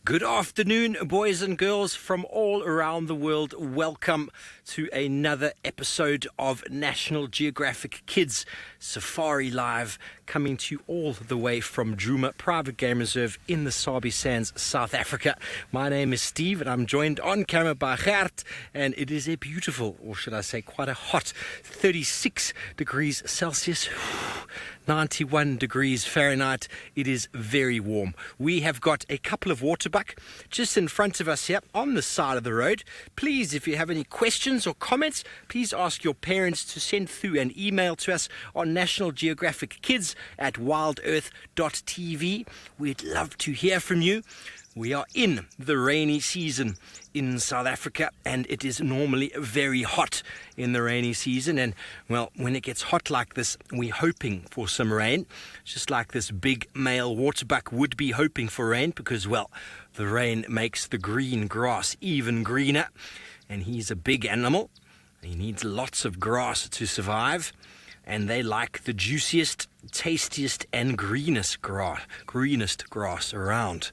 Good afternoon, boys and girls from all around the world. Welcome to another episode of National Geographic Kids Safari Live, coming to you all the way from Djuma Private Game Reserve in the Sabi Sands, South Africa. My name is Steve and I'm joined on camera by Gert, and it is a beautiful, or should I say quite a hot, 36 degrees Celsius, 91 degrees Fahrenheit. It is very warm. We have got a couple of waterbuck just in front of us here on the side of the road. Please, if you have any questions or comments, please ask your parents to send through an email to us on National Geographic Kids at wildearth.tv. We'd love to hear from you. We are in the rainy season in South Africa, and it is normally very hot in the rainy season. And, well, when it gets hot like this, we're hoping for some rain, just like this big male waterbuck would be hoping for rain because, well, the rain makes the green grass even greener. And he's a big animal. He needs lots of grass to survive. And they like the juiciest, tastiest, and greenest grass around.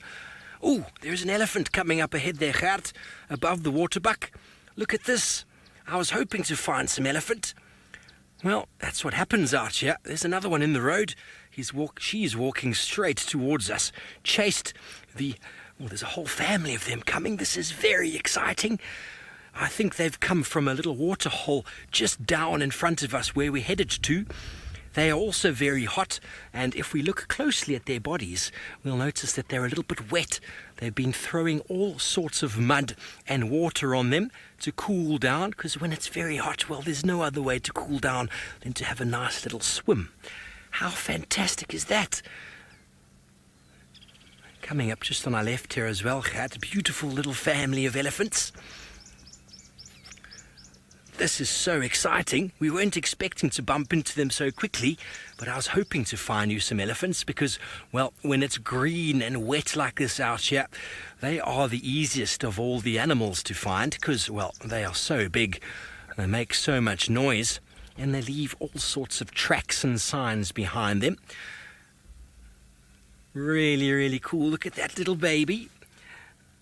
Oh, there's an elephant coming up ahead there, Gert, above the waterbuck. Look at this. I was hoping to find some elephant. Well, that's what happens out here. There's another one in the road. She's walking straight towards us. There's a whole family of them coming. This is very exciting. I think they've come from a little water hole just down in front of us where we're headed to. They are also very hot, and if we look closely at their bodies, we'll notice that they're a little bit wet. They've been throwing all sorts of mud and water on them to cool down, because when it's very hot, well, there's no other way to cool down than to have a nice little swim. How fantastic is that? Coming up just on our left here as well, Gert, beautiful little family of elephants. This is so exciting. We weren't expecting to bump into them so quickly, but I was hoping to find you some elephants because, well, when it's green and wet like this out here, they are the easiest of all the animals to find because, well, they are so big, they make so much noise, and they leave all sorts of tracks and signs behind them. Really, really cool. Look at that little baby.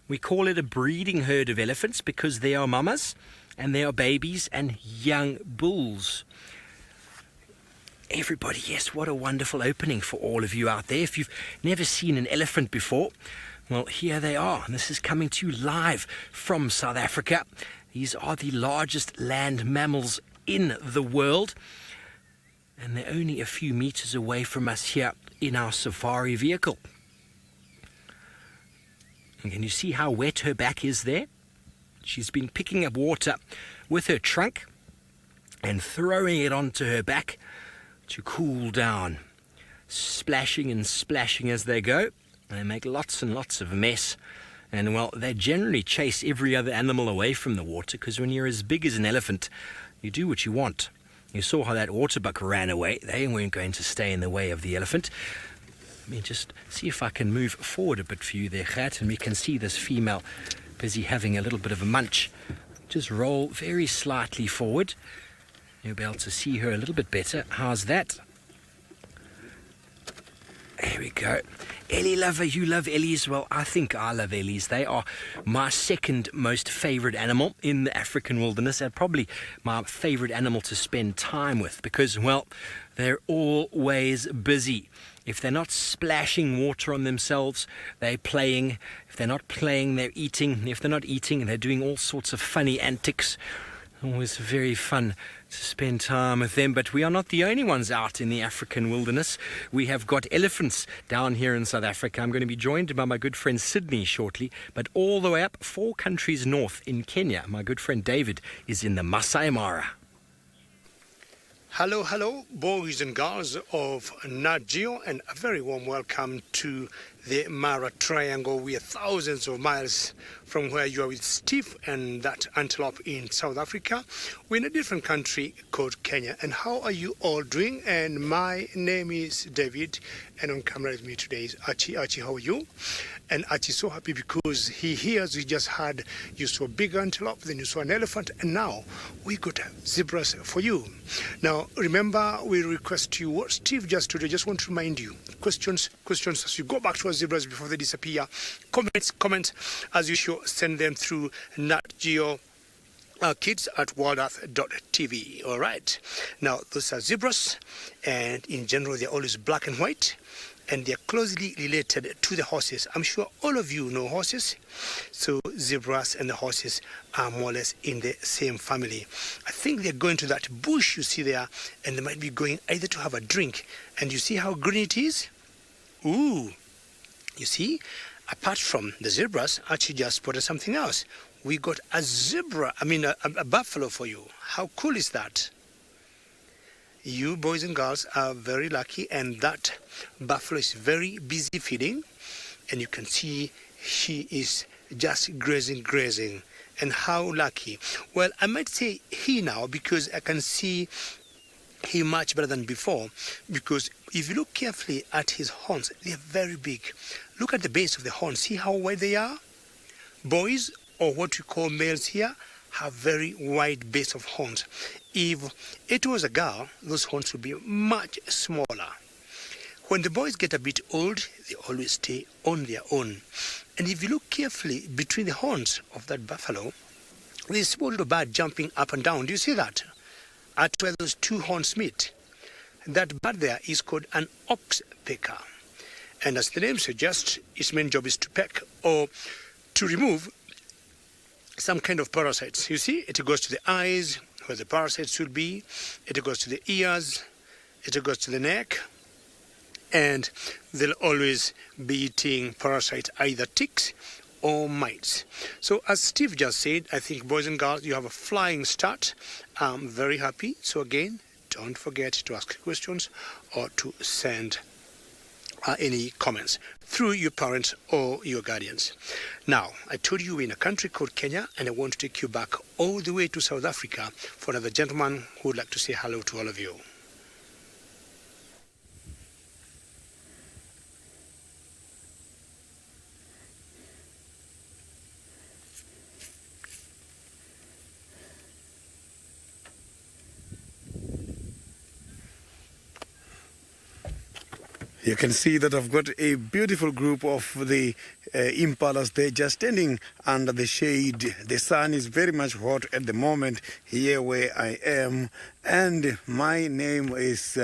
We call it a breeding herd of elephants because they are mamas, and they are babies and young bulls. Everybody, yes, what a wonderful opening for all of you out there. If you've never seen an elephant before, well, here they are. And this is coming to you live from South Africa. These are the largest land mammals in the world. And they're only a few meters away from us here in our safari vehicle. And can you see how wet her back is there? She's been picking up water with her trunk and throwing it onto her back to cool down, splashing and splashing as they go. They make lots and lots of mess. And, well, they generally chase every other animal away from the water because when you're as big as an elephant, you do what you want. You saw how that waterbuck ran away. They weren't going to stay in the way of the elephant. Let me just see if I can move forward a bit for you there, Gert, and we can see this female busy having a little bit of a munch. Just roll very slightly forward. You'll be able to see her a little bit better. How's that? There we go. Ellie lover, you love Ellies? Well, I think I love Ellies. They are my second most favorite animal in the African wilderness, and probably my favorite animal to spend time with because, well, they're always busy. If they're not splashing water on themselves, they're playing. If they're not playing, they're eating. If they're not eating, they're doing all sorts of funny antics. Always very fun to spend time with them. But we are not the only ones out in the African wilderness. We have got elephants down here in South Africa. I'm going to be joined by my good friend Sydney shortly. But all the way up 4 countries north in Kenya, my good friend David is in the Masai Mara. Hello, boys and girls of Nat Geo, and a very warm welcome to the Mara Triangle. We are thousands of miles from where you are with Steve and that antelope in South Africa. We're in a different country called Kenya. And how are you all doing? And my name is David, and on camera with me today is Archie. Archie, how are you? And Archie's so happy because he hears, you just had, you saw a big antelope, then you saw an elephant, and now we got zebras for you. Now, remember, we request you what Steve just told you. I just want to remind you, questions as you go back to our zebras before they disappear. Comments, as usual, send them through Nat Geo Kids at wildebeest.tv. All right. Now, those are zebras, and in general, they're always black and white. And they're closely related to the horses. I'm sure all of you know horses. So zebras and the horses are more or less in the same family. I think they're going to that bush you see there, and they might be going either to have a drink. And you see how green it is? Ooh. You see, apart from the zebras, Archie just spotted something else. We got a zebra, a buffalo for you. How cool is that? You boys and girls are very lucky, and that buffalo is very busy feeding, and you can see she is just grazing. And how lucky. Well, I might say he now, because I can see he much better than before, because if you look carefully at his horns, they are very big. Look at the base of the horns. See how wide they are? Boys, or what we call males here, have very wide base of horns. If it was a girl, those horns would be much smaller. When the boys get a bit old, they always stay on their own. And if you look carefully between the horns of that buffalo, there's a small little bird jumping up and down. Do you see that? At where those two horns meet. That bird there is called an oxpecker. And as the name suggests, its main job is to peck or to remove some kind of parasites. You see, it goes to the eyes, where the parasites should be. It goes to the ears. It goes to the neck. And they'll always be eating parasites, either ticks or mites. So as Steve just said, I think, boys and girls, you have a flying start. I'm very happy. So again, don't forget to ask questions or to send any comments through your parents or your guardians. Now, I told you we're in a country called Kenya, and I want to take you back all the way to South Africa for another gentleman who would like to say hello to all of you. You can see that I've got a beautiful group of the impalas. They're just standing under the shade. The sun is very much hot at the moment here where I am. And my name is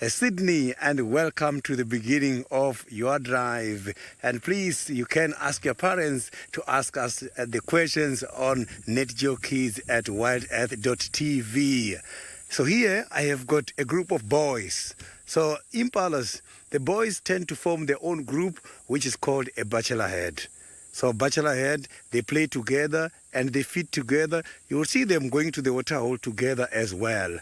Sydney, and welcome to the beginning of your drive. And please, you can ask your parents to ask us the questions on Nat Geo Kids at wildebeest.tv. So here I have got a group of boys. So impalas, the boys tend to form their own group, which is called a bachelor head. So bachelor head, they play together and they feed together. You will see them going to the water hole together as well.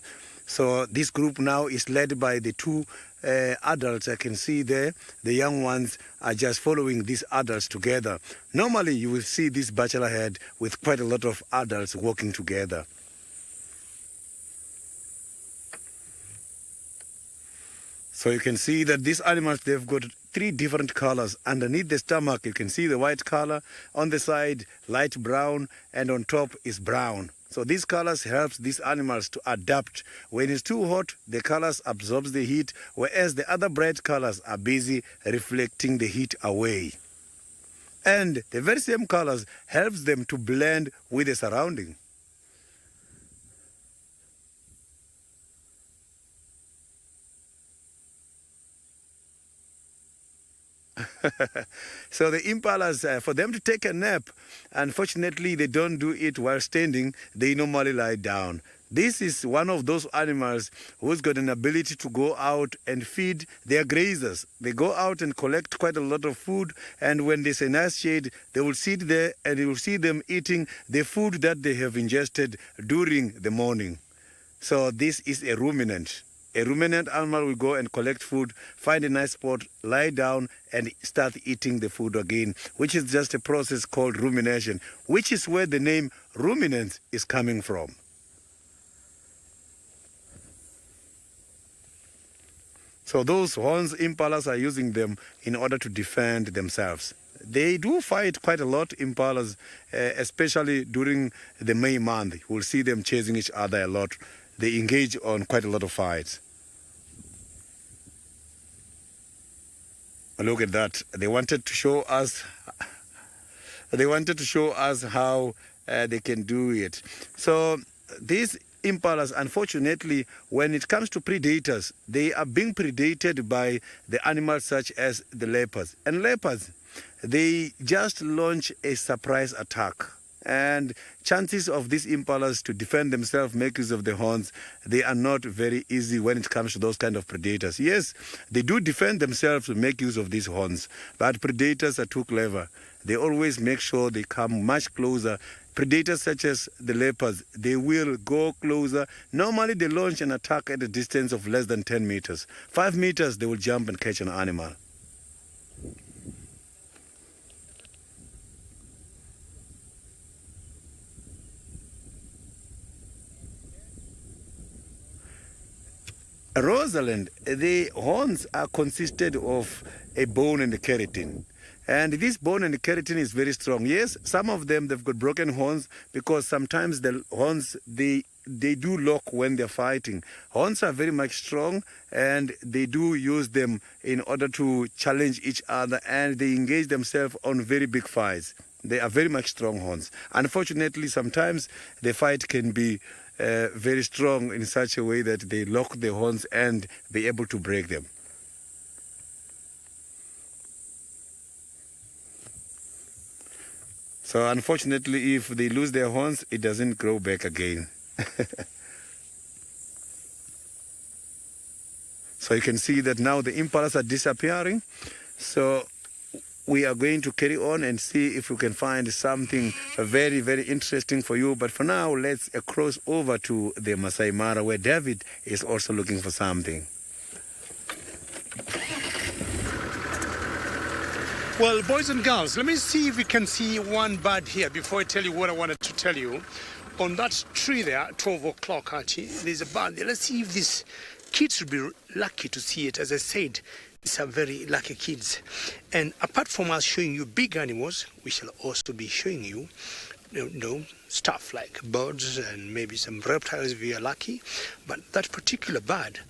So this group now is led by the two adults I can see there. The young ones are just following these adults together. Normally you will see this bachelor head with quite a lot of adults walking together. So you can see that these animals, they've got three different colors. Underneath the stomach, you can see the white color. On the side, light brown, and on top is brown. So these colors helps these animals to adapt. When it's too hot, the colors absorbs the heat, whereas the other bright colors are busy reflecting the heat away. And the very same colors helps them to blend with the surrounding. So the impalas, for them to take a nap, unfortunately they don't do it while standing. They normally lie down. This is one of those animals who's got an ability to go out and feed their grazers. They go out and collect quite a lot of food, and when there's a nice shade, they will sit there and you will see them eating the food that they have ingested during the morning. So this is a ruminant. A ruminant animal will go and collect food, find a nice spot, lie down, and start eating the food again, which is just a process called rumination, which is where the name ruminant is coming from. So those horns, impalas are using them in order to defend themselves. They do fight quite a lot, impalas, especially during the May month. We'll see them chasing each other a lot. They engage on quite a lot of fights. Look at that. They wanted to show us how they can do it. So these impalas, unfortunately, when it comes to predators, they are being predated by the animals such as the leopards. And leopards, they just launch a surprise attack. And chances of these impalas to defend themselves, make use of the horns, they are not very easy when it comes to those kind of predators. Yes, they do defend themselves to make use of these horns, but predators are too clever. They always make sure they come much closer. Predators such as the leopards, they will go closer. Normally, they launch an attack at a distance of less than 10 meters. 5 meters, they will jump and catch an animal. Rosalind, the horns are consisted of a bone and a keratin. And this bone and keratin is very strong. Yes, some of them, they've got broken horns because sometimes the horns, they do lock when they're fighting. Horns are very much strong and they do use them in order to challenge each other, and they engage themselves on very big fights. They are very much strong horns. Unfortunately, sometimes the fight can be very strong in such a way that they lock the horns and be able to break them. So unfortunately, if they lose their horns, it doesn't grow back again. So you can see that now the impalas are disappearing. So we are going to carry on and see if we can find something very, very interesting for you. But for now, let's cross over to the Masai Mara, where David is also looking for something. Well, boys and girls, let me see if we can see one bird here before I tell you what I wanted to tell you. On that tree there, 12 o'clock, Archie, there's a bird there. Let's see if these kids will be lucky to see it. As I said, these are very lucky kids. And apart from us showing you big animals, we shall also be showing you, stuff like birds and maybe some reptiles if we are lucky. But that particular bird,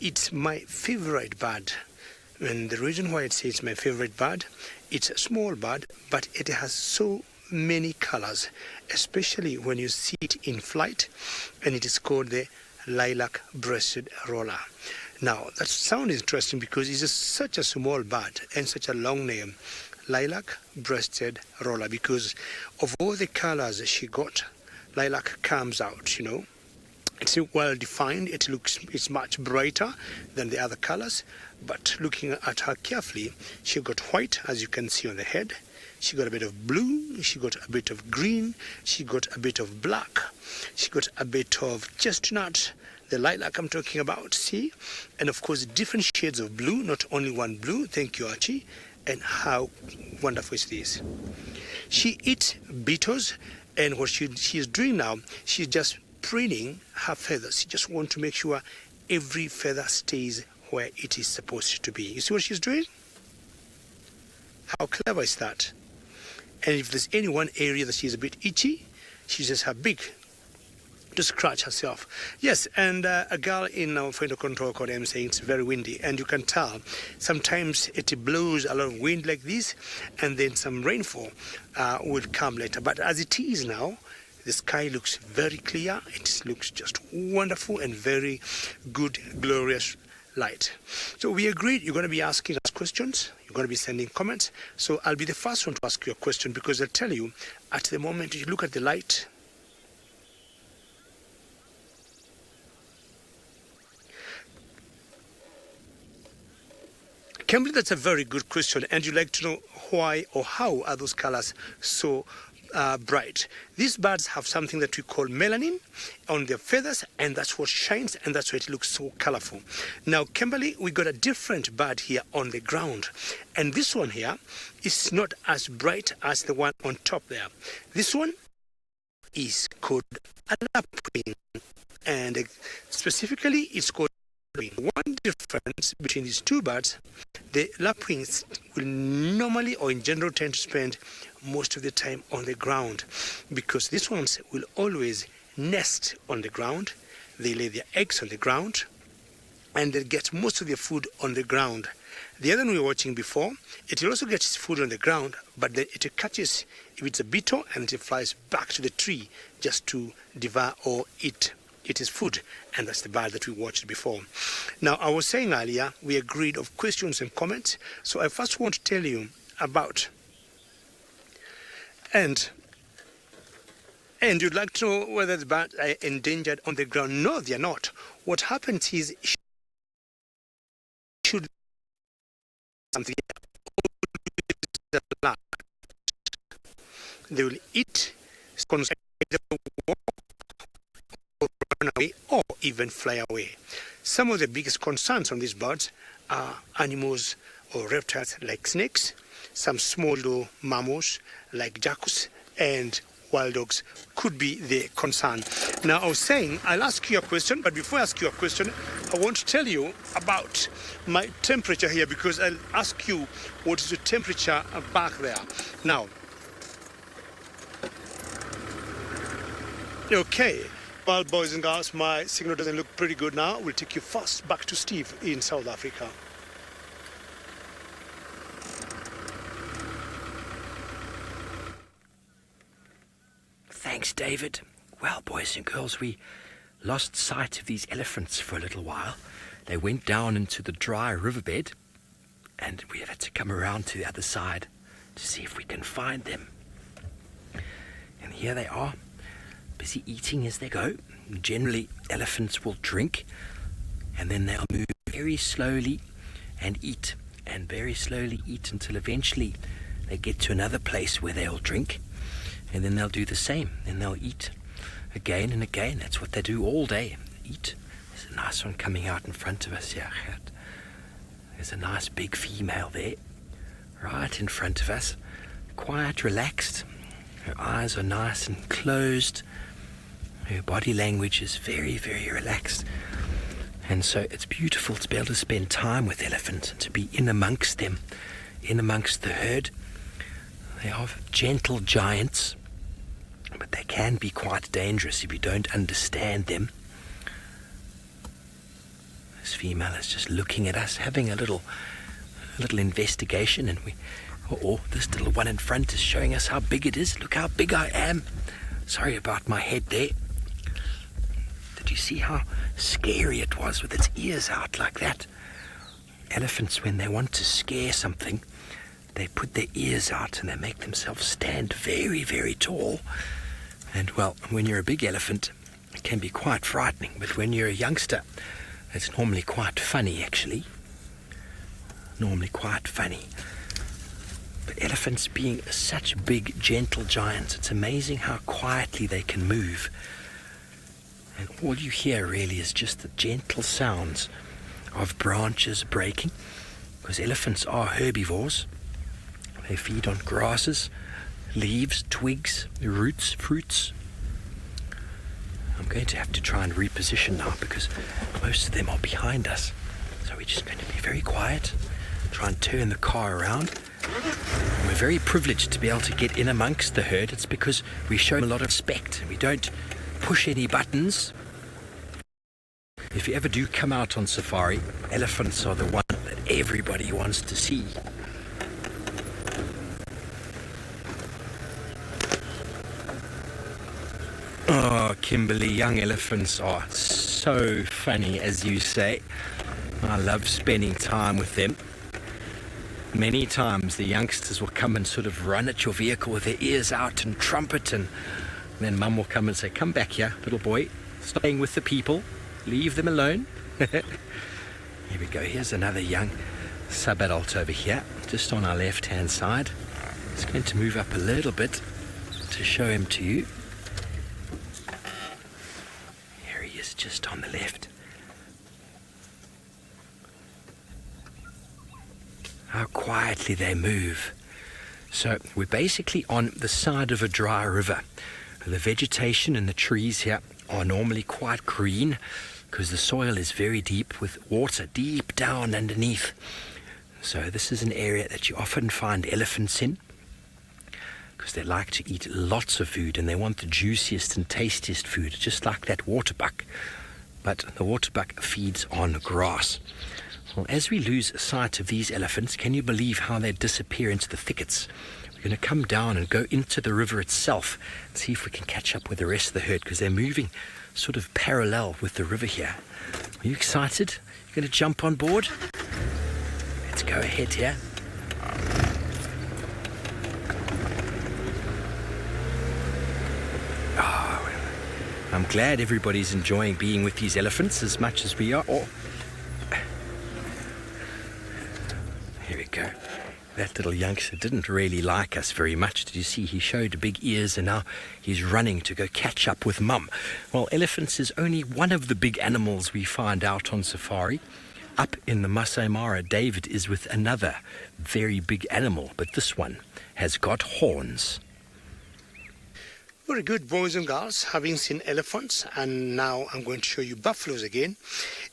it's my favorite bird. And the reason why I say it's my favorite bird, it's a small bird, but it has so many colors, especially when you see it in flight, and it is called the lilac-breasted roller. Now, that sounds interesting because it's such a small bird and such a long name, lilac-breasted roller, because of all the colors she got, lilac comes out, It's well defined. It's much brighter than the other colors. But looking at her carefully, she got white, as you can see on the head. She got a bit of blue. She got a bit of green. She got a bit of black. She got a bit of chestnut, the lilac I'm talking about, see? And of course, different shades of blue, not only one blue. Thank you, Archie. And how wonderful is this? She eats beetles, and what she is doing now, she's just preening her feathers. She just wants to make sure every feather stays where it is supposed to be. You see what she's doing? How clever is that? And if there's any one area that she's a bit itchy, she uses her beak to scratch herself. Yes, and a girl in our final control called M saying it's very windy, and you can tell sometimes it blows a lot of wind like this, and then some rainfall will come later. But as it is now, the sky looks very clear. It looks just wonderful and very good, glorious light. So we agreed you're going to be asking us questions. You're going to be sending comments. So I'll be the first one to ask you a question, because I'll tell you, at the moment you look at the light, Kimberly, that's a very good question, and you'd like to know why or how are those colors so bright. These birds have something that we call melanin on their feathers, and that's what shines, and that's why it looks so colorful. Now, Kimberly, we got a different bird here on the ground, and this one here is not as bright as the one on top there. This one is called a lapwing, and specifically it's called One difference between these two birds, the lapwings will normally or in general tend to spend most of the time on the ground, because these ones will always nest on the ground. They lay their eggs on the ground, and they get most of their food on the ground. The other one we were watching before, it will also get its food on the ground, but then it catches, if it's a beetle, and it flies back to the tree just to devour or eat its food. And that's the bird that we watched before. Now, I was saying earlier, we agreed of questions and comments. So I first want to tell you about, and you'd like to know whether the birds are endangered on the ground. No, they are not. What happens is, should something they will eat, walk, or run away, or even fly away. Some of the biggest concerns on these birds are animals or reptiles like snakes, some small little mammals like jackals, and wild dogs could be the concern. Now, I was saying I'll ask you a question, but before I ask you a question, I want to tell you about my temperature here, because I'll ask you what is the temperature back there. Now, okay, well, boys and girls, my signal doesn't look pretty good now. We'll take you first back to Steve in South Africa. Thanks, David. Well, boys and girls, we lost sight of these elephants for a little while. They went down into the dry riverbed, and we had to come around to the other side to see if we can find them. And here they are, busy eating as they go. Generally, elephants will drink, and then they'll move very slowly and very slowly eat until eventually they get to another place where they'll drink. And then they'll do the same. Then they'll eat again and again. That's what they do all day. Eat. There's a nice one coming out in front of us here. There's a nice big female there, right in front of us. Quite relaxed. Her eyes are nice and closed. Her body language is very, very relaxed. And so it's beautiful to be able to spend time with elephants and to be in amongst them, in amongst the herd. They are gentle giants, but they can be quite dangerous if you don't understand them. This female is just looking at us, having a little investigation, and this little one in front is showing us how big it is. Look how big I am. Sorry about my head there. Did you see how scary it was with its ears out like that? Elephants, when they want to scare something, they put their ears out and they make themselves stand very, very tall. And, well, when you're a big elephant, it can be quite frightening. But when you're a youngster, it's normally quite funny, actually. Normally quite funny. But elephants being such big, gentle giants, it's amazing how quietly they can move. And all you hear really is just the gentle sounds of branches breaking, because elephants are herbivores. They feed on grasses, leaves, twigs, roots, fruits. I'm going to have to try and reposition now because most of them are behind us. So we're just going to be very quiet, try and turn the car around. And we're very privileged to be able to get in amongst the herd. It's because we show them a lot of respect. We don't push any buttons. If you ever do come out on safari, elephants are the one that everybody wants to see. Oh, Kimberly, young elephants are so funny, as you say. I love spending time with them. Many times the youngsters will come and sort of run at your vehicle with their ears out and trumpet, and then Mum will come and say, "Come back here, little boy, staying with the people, leave them alone." Here we go, here's another young sub-adult over here, just on our left-hand side. It's going to move up a little bit to show him to you. Here he is, just on the left. How quietly they move. So we're basically on the side of a dry river. The vegetation and the trees here are normally quite green. because the soil is very deep with water deep down underneath. So this is an area that you often find elephants in, because they like to eat lots of food and they want the juiciest and tastiest food, just like that waterbuck. But the waterbuck feeds on grass. Well, as we lose sight of these elephants, can you believe how they disappear into the thickets? We're going to come down and go into the river itself and see if we can catch up with the rest of the herd, because they're moving sort of parallel with the river here. Are you excited? You're going to jump on board? Let's go ahead here. I'm glad everybody's enjoying being with these elephants as much as we are. Oh. Here we go. That little youngster didn't really like us very much. Did you see? He showed big ears and now he's running to go catch up with Mum. Well, elephants is only one of the big animals we find out on safari. Up in the Masai Mara, David is with another very big animal, but this one has got horns. Very good, boys and girls, having seen elephants, and now I'm going to show you buffaloes again.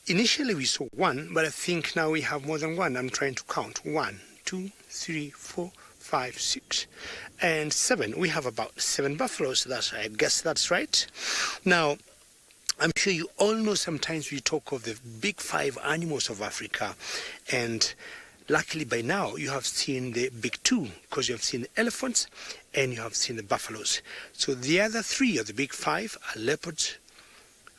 Initially we saw one, but I think now we have more than one. I'm trying to count. 1, 2, 3, 4, 5, 6, and 7. We have about 7 buffaloes. I guess that's right. Now, I'm sure you all know sometimes we talk of the big 5 animals of Africa, and luckily by now you have seen the big 2, because you have seen the elephants and you have seen the buffaloes. So the other 3 of the big 5 are leopards,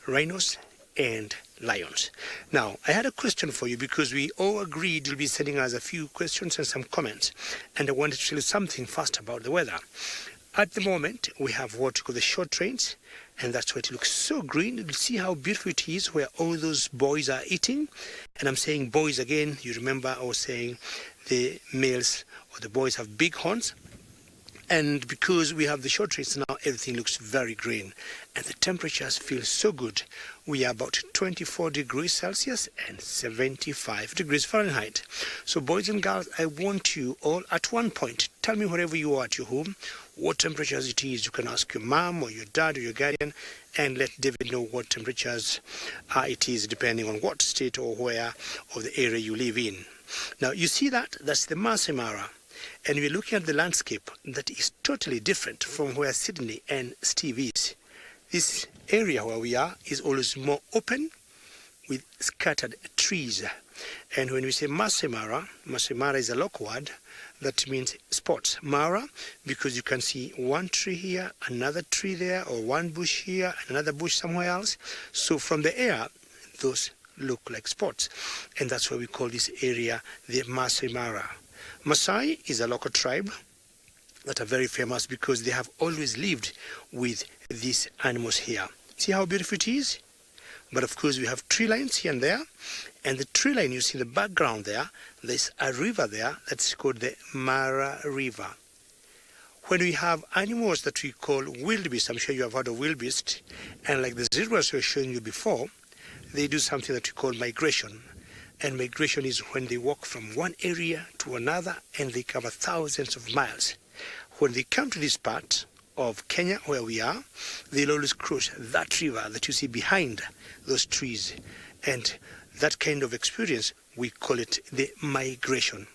rhinos, and lions. Now, I had a question for you, because we all agreed you'll be sending us a few questions and some comments, and I wanted to tell you something first about the weather. At the moment, we have what we call the short rains, and that's why it looks so green. You'll see how beautiful it is where all those boys are eating. And I'm saying boys again. You remember I was saying the males or the boys have big horns. And because we have the short rains now, everything looks very green. And the temperatures feel so good. We are about 24 degrees Celsius and 75 degrees Fahrenheit. So boys and girls, I want you all at one point, tell me wherever you are at your home, what temperatures it is. You can ask your mom or your dad or your guardian and let David know what temperatures it is, depending on what state or where of the area you live in. Now, you see that's the Masai Mara. And we're looking at the landscape that is totally different from where Sydney and Steve is. This area where we are is always more open with scattered trees. And when we say Masai Mara is a local word that means spots. Mara, because you can see one tree here, another tree there, or one bush here, another bush somewhere else. So from the air, those look like spots. And that's why we call this area the Masai Mara. Masai is a local tribe that are very famous because they have always lived with these animals here. See how beautiful it is? But of course we have tree lines here and there, and the tree line you see in the background there's a river there that's called the Mara River. When we have animals that we call wildebeest, I'm sure you have heard of wildebeest, and like the zebras we were showing you before, they do something that we call migration. And migration is when they walk from one area to another and they cover thousands of miles. When they come to this part of Kenya where we are, they'll always cross that river that you see behind those trees. And that kind of experience, we call it the migration.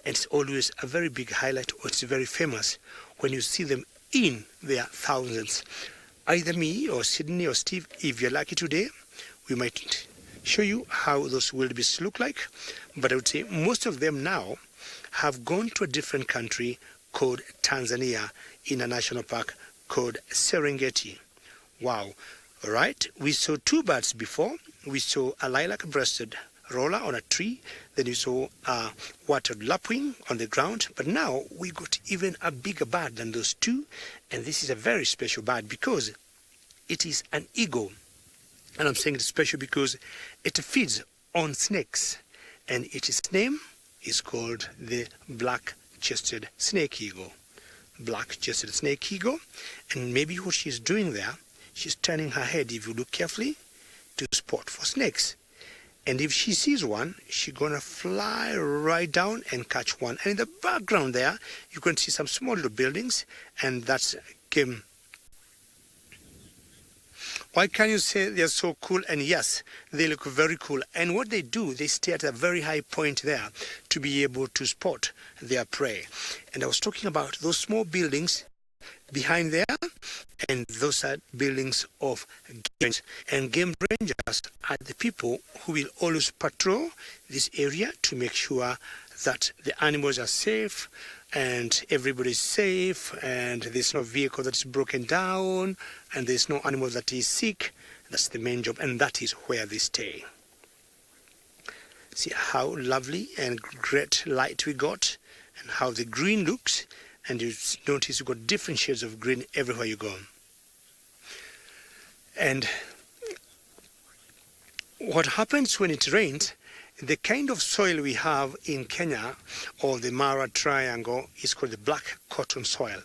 And it's always a very big highlight, or it's very famous when you see them in their thousands. Either me or Sydney or Steve, if you're lucky today, we might show you how those wildebeest look like. But I would say most of them now have gone to a different country called Tanzania, in a national park called Serengeti. Wow. All right. We saw 2 birds before. We saw a lilac-breasted roller on a tree. Then we saw a watered lapwing on the ground. But now we got even a bigger bird than those 2. And this is a very special bird because it is an eagle. And I'm saying it's special because it feeds on snakes. And its name is called the black-chested snake eagle. Black-chested snake eagle. And maybe what she's doing there, she's turning her head, if you look carefully, to spot for snakes. And if she sees one, she's going to fly right down and catch one. And in the background there, you can see some small little buildings. And that's game. Why can you say they're so cool? And yes, they look very cool. And what they do, they stay at a very high point there to be able to spot their prey. And I was talking about those small buildings behind there, and those are buildings of games. And game rangers are the people who will always patrol this area to make sure that the animals are safe and everybody's safe, and there's no vehicle that's broken down, and there's no animal that is sick. That's the main job, and that is where they stay. See how lovely and great light we got, and how the green looks, and you notice you've got different shades of green everywhere you go. And what happens when it rains, the kind of soil we have in Kenya, or the Mara Triangle, is called the black cotton soil.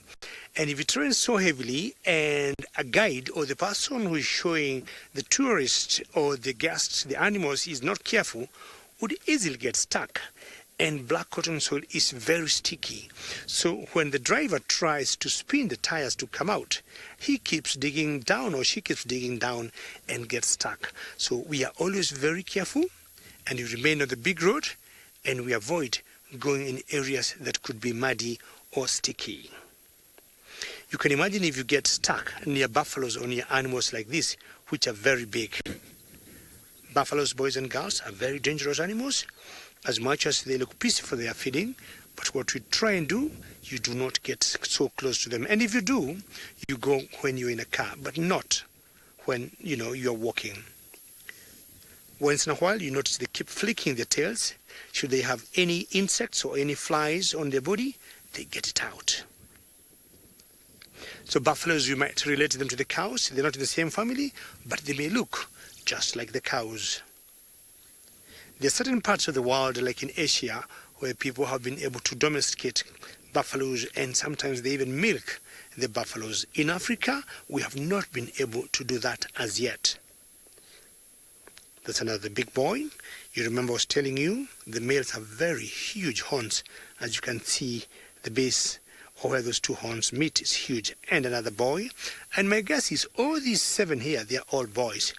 And if it rains so heavily, and a guide or the person who is showing the tourists or the guests the animals is not careful, would easily get stuck. And black cotton soil is very sticky. So when the driver tries to spin the tires to come out, he keeps digging down, or she keeps digging down and gets stuck. So we are always very careful, and we remain on the big road, and we avoid going in areas that could be muddy or sticky. You can imagine if you get stuck near buffaloes or near animals like this, which are very big. Buffaloes, boys and girls, are very dangerous animals. As much as they look peaceful, they are feeding, but what we try and do, you do not get so close to them. And if you do, you go when you're in a car, but not when, you're walking. Once in a while, you notice they keep flicking their tails. Should they have any insects or any flies on their body, they get it out. So buffaloes, you might relate them to the cows. They're not in the same family, but they may look just like the cows. There are certain parts of the world, like in Asia, where people have been able to domesticate buffaloes, and sometimes they even milk the buffaloes. In Africa, we have not been able to do that as yet. That's another big boy. You remember I was telling you, the males have very huge horns. As you can see, the base, or where those two horns meet, is huge. And another boy. And my guess is all these 7 here, they are all boys.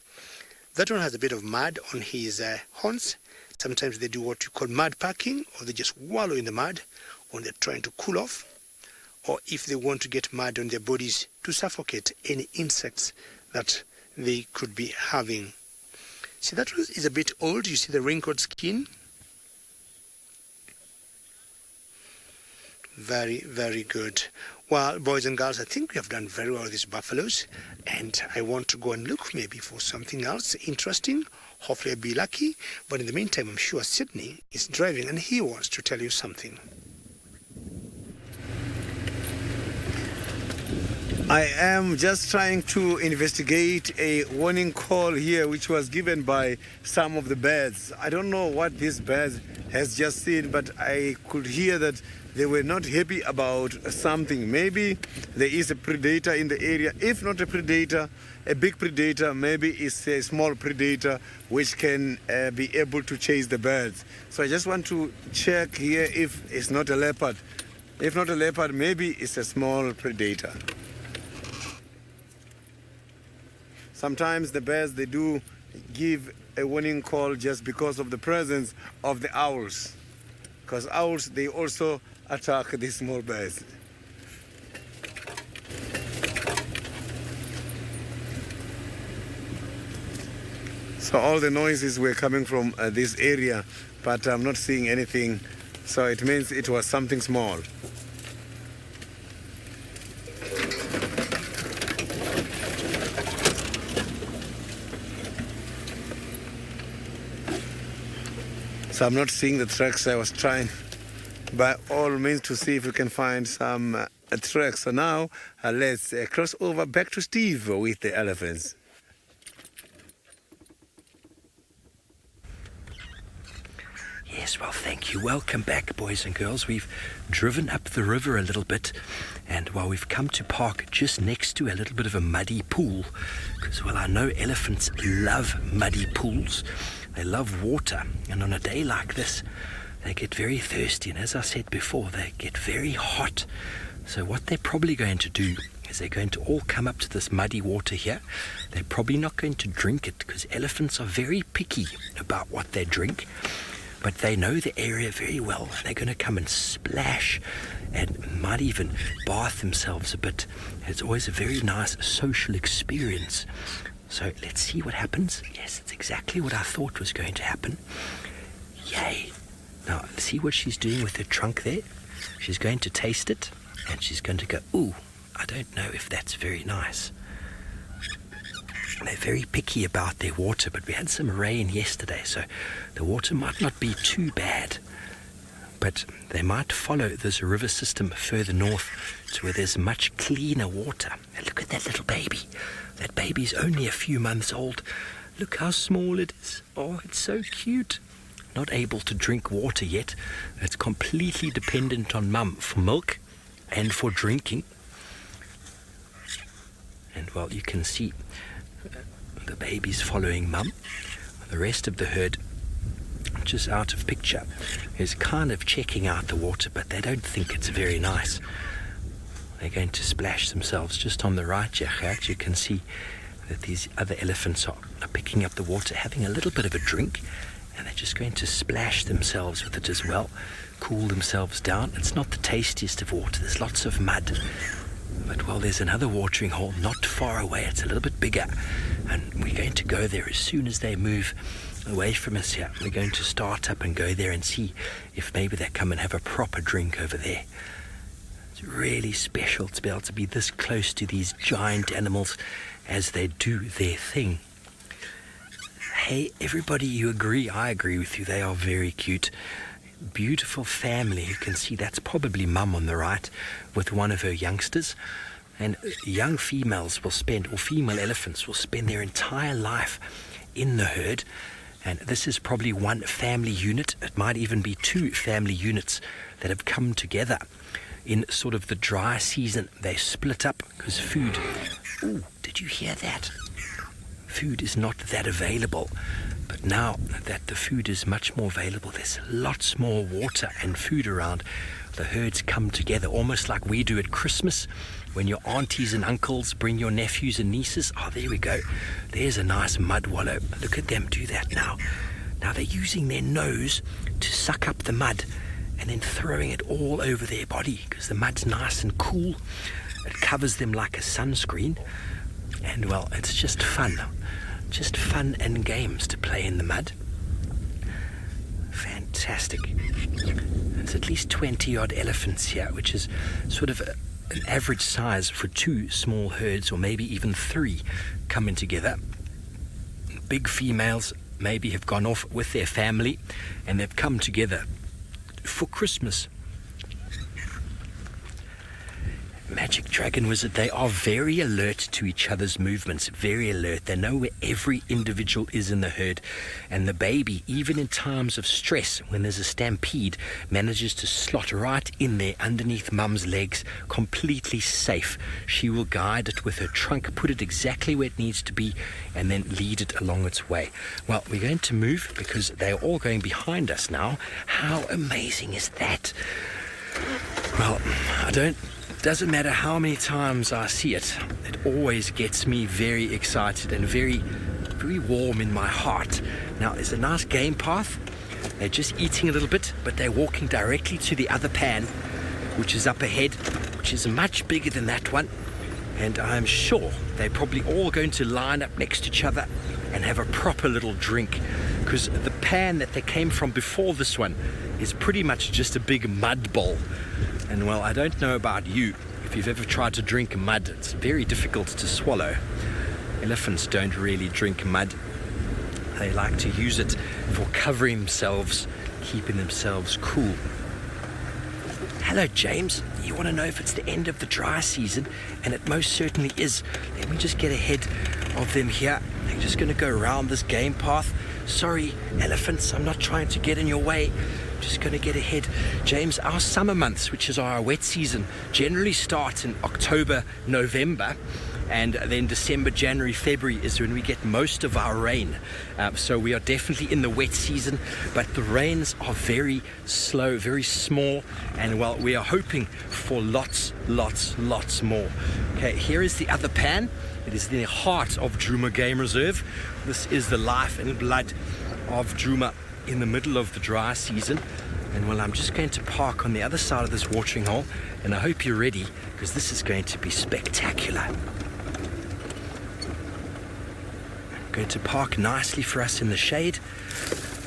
That one has a bit of mud on his horns. Sometimes they do what you call mud packing, or they just wallow in the mud when they're trying to cool off, or if they want to get mud on their bodies to suffocate any insects that they could be having. See, that one is a bit old. You see the wrinkled skin? Very, very good. Well, boys and girls, I think we have done very well with these buffaloes, and I want to go and look maybe for something else interesting. Hopefully I'll be lucky, but in the meantime, I'm sure Sydney is driving and he wants to tell you something. I am just trying to investigate a warning call here which was given by some of the birds. I don't know what this bird has just seen, but I could hear that they were not happy about something. Maybe there is a predator in the area. If not a predator, a big predator, maybe it's a small predator which can be able to chase the birds. So I just want to check here if it's not a leopard. If not a leopard, maybe it's a small predator. Sometimes the birds, they do give a warning call just because of the presence of the owls. Because owls, they also attack these small birds. So all the noises were coming from this area, but I'm not seeing anything. So it means it was something small. So I'm not seeing the tracks. I was trying by all means to see if we can find some tracks. So now let's cross over back to Steve with the elephants. Yes, well, thank you. Welcome back, boys and girls. We've driven up the river a little bit, and we've come to park just next to a little bit of a muddy pool, because, well, I know elephants love muddy pools. They love water, and on a day like this, they get very thirsty, and as I said before, they get very hot. So what they're probably going to do is they're going to all come up to this muddy water here. They're probably not going to drink it because elephants are very picky about what they drink, but they know the area very well, and they're going to come and splash and might even bath themselves a bit. It's always a very nice social experience. So let's see what happens. Yes, it's exactly what I thought was going to happen. Yay. Now, see what she's doing with her trunk there? She's going to taste it, and she's going to go, ooh, I don't know if that's very nice. They're very picky about their water, but we had some rain yesterday, so the water might not be too bad. But they might follow this river system further north to where there's much cleaner water. And look at that little baby. That baby's only a few months old. Look how small it is. Oh, it's so cute. Not able to drink water yet. It's completely dependent on mum for milk and for drinking. And well, you can see the baby's following mum. The rest of the herd, just out of picture, is kind of checking out the water, but they don't think it's very nice. They're going to splash themselves just on the right here. You can see that these other elephants are picking up the water, having a little bit of a drink, and they're just going to splash themselves with it as well, cool themselves down. It's not the tastiest of water. There's lots of mud. But, well, there's another watering hole not far away. It's a little bit bigger, and we're going to go there as soon as they move away from us here. We're going to start up and go there and see if maybe they come and have a proper drink over there. It's really special to be able to be this close to these giant animals as they do their thing. Hey, everybody, you agree? I agree with you. They are very cute. Beautiful family. You can see that's probably mum on the right with one of her youngsters. And young females will spend, or female elephants will spend their entire life in the herd. And this is probably one family unit. It might even be two family units that have come together. In sort of the dry season, they split up because food... Ooh, did you hear that? Food is not that available. But now that the food is much more available, there's lots more water and food around. The herds come together almost like we do at Christmas when your aunties and uncles bring your nephews and nieces. Oh, there we go. There's a nice mud wallow. Look at them do that now. Now they're using their nose to suck up the mud and then throwing it all over their body because the mud's nice and cool. It covers them like a sunscreen. And, well, it's just fun. Just fun and games to play in the mud. Fantastic. There's at least 20-odd elephants here, which is sort of an average size for two small herds, or maybe even three coming together. Big females maybe have gone off with their family, and they've come together for Christmas. Magic Dragon Wizard, they are very alert to each other's movements, very alert. They know where every individual is in the herd, and the baby, even in times of stress, when there's a stampede, manages to slot right in there underneath mum's legs, completely safe. She will guide it with her trunk, put it exactly where it needs to be, and then lead it along its way. Well, we're going to move because they're all going behind us now. How amazing is that? Well, doesn't matter how many times I see it, it always gets me very excited and very, very warm in my heart. Now, there's a nice game path. They're just eating a little bit, but they're walking directly to the other pan, which is up ahead, which is much bigger than that one. And I'm sure they're probably all going to line up next to each other and have a proper little drink, because the pan that they came from before this one is pretty much just a big mud bowl. And, well, I don't know about you, if you've ever tried to drink mud, it's very difficult to swallow. Elephants don't really drink mud. They like to use it for covering themselves, keeping themselves cool. Hello, James. You want to know if it's the end of the dry season? And it most certainly is. Let me just get ahead of them here. They're just going to go around this game path. Sorry, elephants, I'm not trying to get in your way. Just going to get ahead. James, our summer months, which is our wet season, generally start in October, November, and then December, January, February is when we get most of our rain. So we are definitely in the wet season, but the rains are very slow, very small, and well, we are hoping for lots more. Okay, here is the other pan. It is the heart of Djuma Game Reserve. This is the life and blood of Djuma in the middle of the dry season. And well, I'm just going to park on the other side of this watering hole, and I hope you're ready, because this is going to be spectacular. I'm going to park nicely for us in the shade,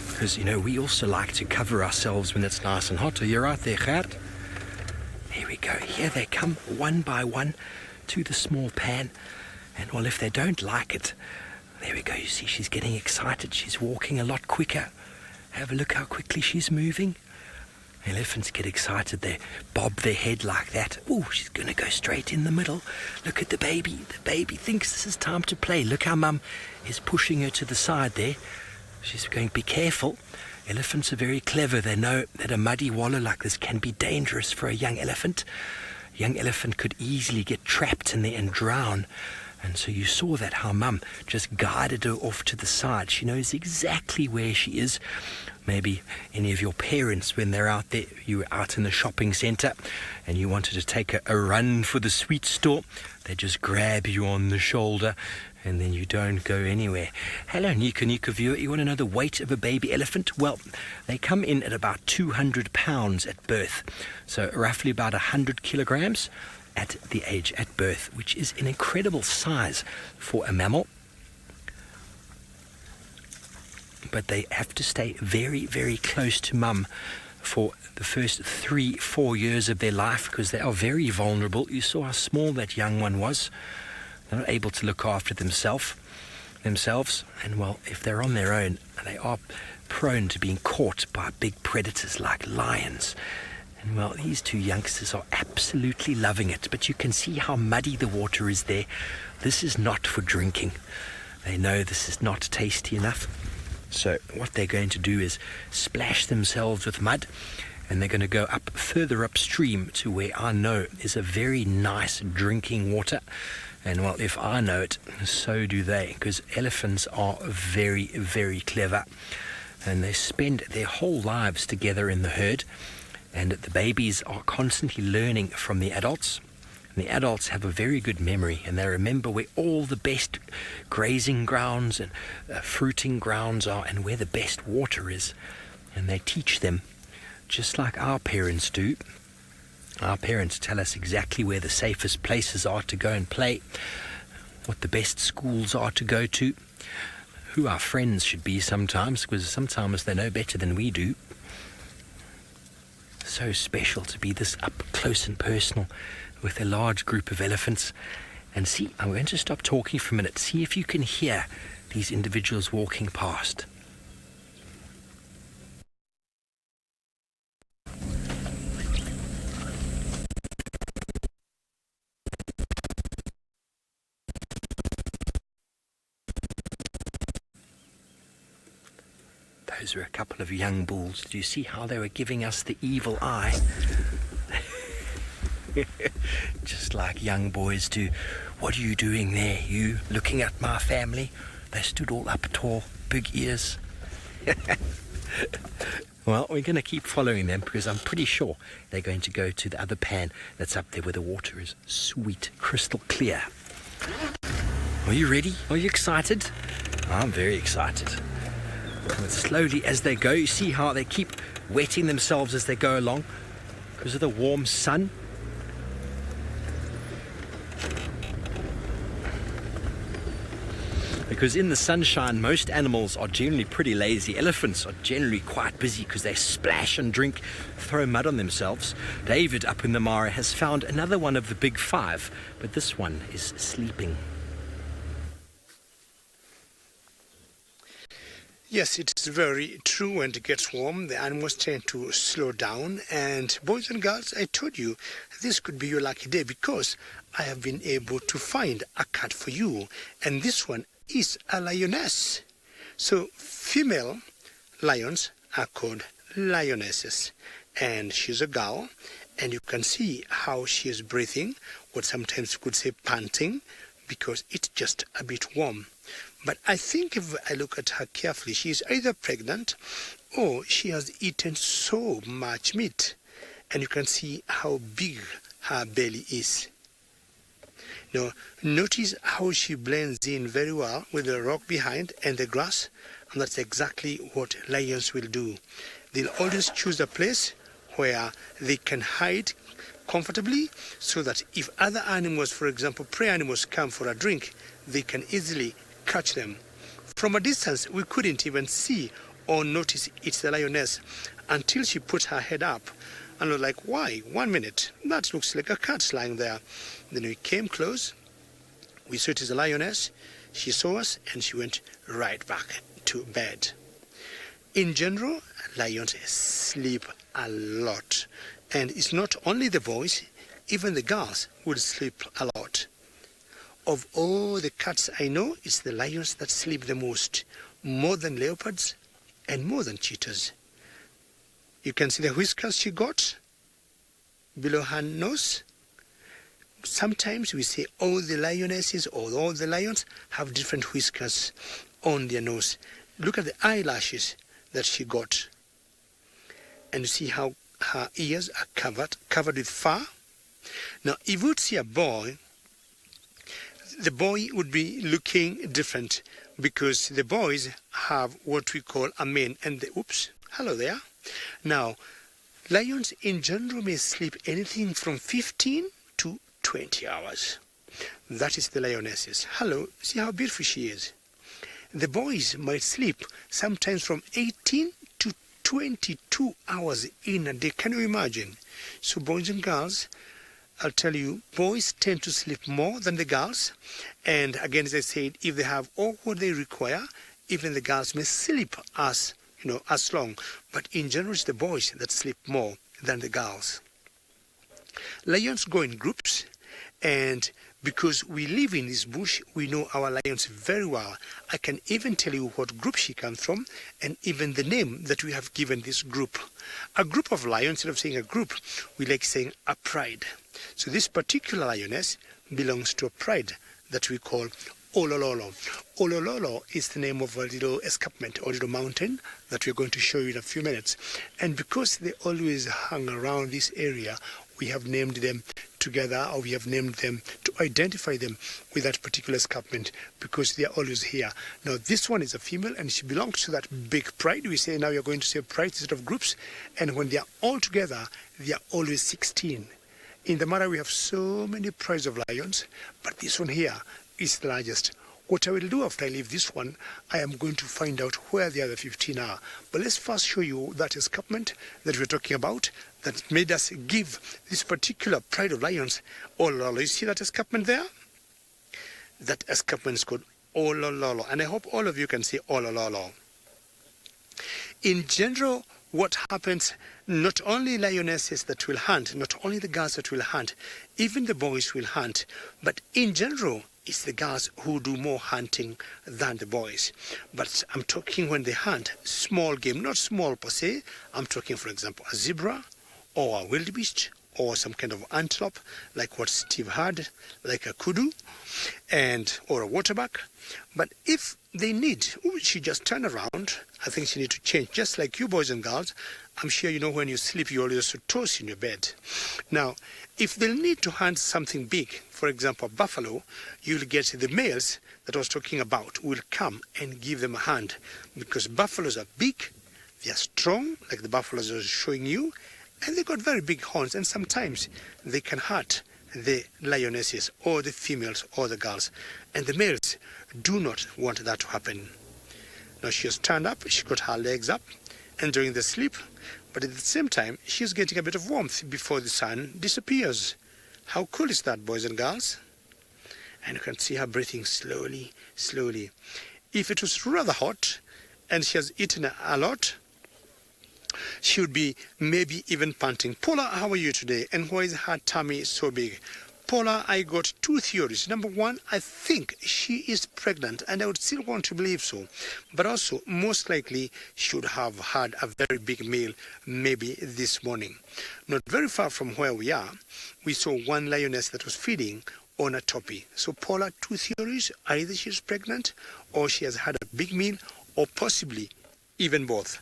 because, you know, we also like to cover ourselves when it's nice and hot. Are you right there, Gert? Here we go. Here they come, one by one, to the small pan. And well, if they don't like it, there we go. You see, she's getting excited. She's walking a lot quicker. Have a look how quickly she's moving. Elephants get excited. They bob their head like that. Oh, she's going to go straight in the middle. Look at the baby. The baby thinks this is time to play. Look how Mum is pushing her to the side there. She's going to be careful. Elephants are very clever. They know that a muddy wallow like this can be dangerous for a young elephant. A young elephant could easily get trapped in there and drown. And so you saw that, how Mum just guided her off to the side. She knows exactly where she is. Maybe any of your parents, when they're out there, you were out in the shopping centre and you wanted to take a run for the sweet store, they just grab you on the shoulder and then you don't go anywhere. Hello, Nika viewer. You want to know the weight of a baby elephant? Well, they come in at about 200 pounds at birth. So roughly about 100 kilograms. At the age at birth, which is an incredible size for a mammal. But they have to stay very, very close to Mum for the first 3-4 years of their life, because they are very vulnerable. You saw how small that young one was. They're not able to look after themselves. And well, if they're on their own, they are prone to being caught by big predators like lions. And well, these two youngsters are absolutely loving it, but you can see how muddy the water is there. This is not for drinking. They know this is not tasty enough. So what they're going to do is splash themselves with mud, and they're going to go up further upstream to where I know is a very nice drinking water. And well, if I know it, so do they, because elephants are very, very clever. And they spend their whole lives together in the herd. And the babies are constantly learning from the adults. And the adults have a very good memory, and they remember where all the best grazing grounds and fruiting grounds are, and where the best water is. And they teach them, just like our parents do. Our parents tell us exactly where the safest places are to go and play, what the best schools are to go to, who our friends should be sometimes, because sometimes they know better than we do. So special to be this up close and personal with a large group of elephants. And see, I'm going to stop talking for a minute. See if you can hear these individuals walking past. Those were a couple of young bulls. Do you see how they were giving us the evil eye? Just like young boys do. What are you doing there? You looking at my family? They stood all up tall, big ears. Well, we're going to keep following them, because I'm pretty sure they're going to go to the other pan that's up there where the water is sweet, crystal clear. Are you ready? Are you excited? I'm very excited. And slowly as they go, you see how they keep wetting themselves as they go along because of the warm sun. Because in the sunshine, most animals are generally pretty lazy. Elephants are generally quite busy because they splash and drink, throw mud on themselves. David up in the Mara has found another one of the big five, but this one is sleeping. Yes, it's very true. When it gets warm, the animals tend to slow down. And boys and girls, I told you this could be your lucky day, because I have been able to find a cat for you. And this one is a lioness. So female lions are called lionesses. And she's a girl. And you can see how she is breathing, what sometimes you could say panting, because it's just a bit warm. But I think if I look at her carefully, she is either pregnant or she has eaten so much meat. And you can see how big her belly is. Now, notice how she blends in very well with the rock behind and the grass, and that's exactly what lions will do. They'll always choose a place where they can hide comfortably, so that if other animals, for example, prey animals, come for a drink, they can easily catch them. From a distance, we couldn't even see or notice it's the lioness until she put her head up. And we're like, why? 1 minute. That looks like a cat lying there. Then we came close. We saw it is a lioness. She saw us and she went right back to bed. In general, lions sleep a lot. And it's not only the boys, even the girls would sleep a lot. Of all the cats I know, it's the lions that sleep the most, more than leopards and more than cheetahs. You can see the whiskers she got below her nose. Sometimes we say all the lionesses or all the lions have different whiskers on their nose. Look at the eyelashes that she got. And you see how her ears are covered with fur. Now, if you would see a boy, the boy would be looking different, because the boys have what we call a mane. And hello there. Now, lions in general may sleep anything from 15 to 20 hours. That is the lionesses. Hello, see how beautiful she is. The boys might sleep sometimes from 18 to 22 hours in a day. Can you imagine? So boys and girls, I'll tell you, boys tend to sleep more than the girls. And again, as I said, if they have all what they require, even the girls may sleep as long. But in general, it's the boys that sleep more than the girls. Lions go in groups, and because we live in this bush, we know our lions very well. I can even tell you what group she comes from, and even the name that we have given this group. A group of lions, instead of saying a group, we like saying a pride. So this particular lioness belongs to a pride that we call Olololo. Olololo is the name of a little escarpment or little mountain that we're going to show you in a few minutes. And because they always hang around this area, we have named them together, or we have named them to identify them with that particular escarpment, because they are always here. Now, this one is a female, and she belongs to that big pride. We say now you're going to say pride instead of groups. And when they are all together, they are always 16. In the Mara, we have so many prides of lions, but this one here is the largest. What I will do after I leave this one, I am going to find out where the other 15 are. But let's first show you that escarpment that we're talking about that made us give this particular pride of lions Olololo. You see that escarpment there? That escarpment is called Olololo. And I hope all of you can say Olololo. In general, what happens, not only lionesses that will hunt, not only the girls that will hunt, even the boys will hunt. But in general, it's the girls who do more hunting than the boys. But I'm talking when they hunt small game, not small per se. I'm talking, for example, a zebra or a wildebeest or some kind of antelope, like what Steve had, like a kudu, or a waterbuck. But if they need, she just turn around. I think she need to change, just like you boys and girls. I'm sure you know when you sleep, you always toss in your bed. Now, if they'll need to hunt something big, for example, buffalo, you'll get the males that I was talking about will come and give them a hand, because buffaloes are big, they are strong, like the buffaloes I was showing you, and they got very big horns, and sometimes they can hurt the lionesses or the females or the girls, and the males do not want that to happen. Now she has turned up, she got her legs up, enjoying the sleep, but at the same time she's getting a bit of warmth before the sun disappears. How cool is that, boys and girls? And you can see her breathing slowly, slowly. If it was rather hot and she has eaten a lot, she would be maybe even panting. Paula, how are you today? And why is her tummy so big? Paula, I got two theories. Number one, I think she is pregnant, and I would still want to believe so. But also, most likely, she would have had a very big meal, maybe this morning. Not very far from where we are, we saw one lioness that was feeding on a toppy. So Paula, two theories: either she's pregnant, or she has had a big meal, or possibly even both.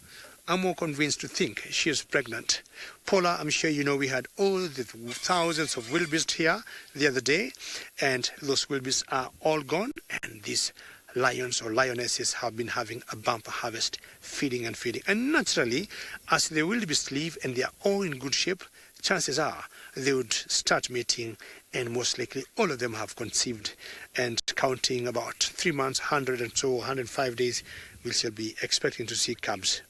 I'm more convinced to think she is pregnant. Paula, I'm sure you know we had all the thousands of wildebeest here the other day, and those wildebeest are all gone, and these lions or lionesses have been having a bumper harvest, feeding and feeding. And naturally, as the wildebeest leave and they are all in good shape, chances are they would start mating, and most likely all of them have conceived. And counting about 3 months, 100 and so, 105 days, we shall be expecting to see cubs.